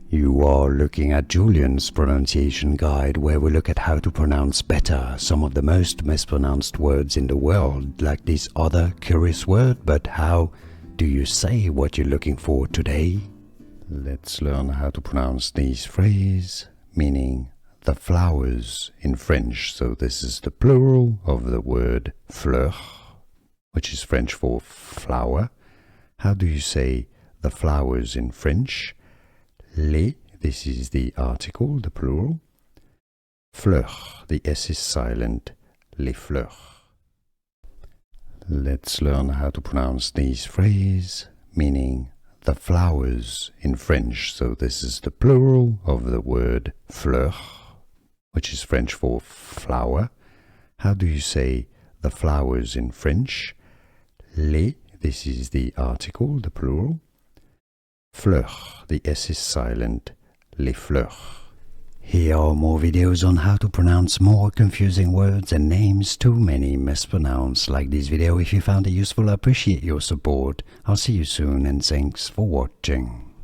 You are looking at Julian's pronunciation guide, where we look at how to pronounce better some of the most mispronounced words in the world, like this other curious word. But how do you say what you're looking for today? Let's learn how to pronounce these phrases, meaning the flowers in French. So this is the plural of the word fleur, which is French for flower. How do you say the flowers in French? Les, this is the article, the plural. Fleurs, the S is silent. Les fleurs. Let's learn how to pronounce these phrases, meaning the flowers in French. So this is the plural of the word fleur, which is French for flower. How do you say the flowers in French? Les, this is the article, the plural. Fleurs, the S is silent. Les fleurs. Here are more videos on how to pronounce more confusing words and names too many mispronounced. Like this video if you found it useful. I appreciate your support. I'll see you soon and thanks for watching.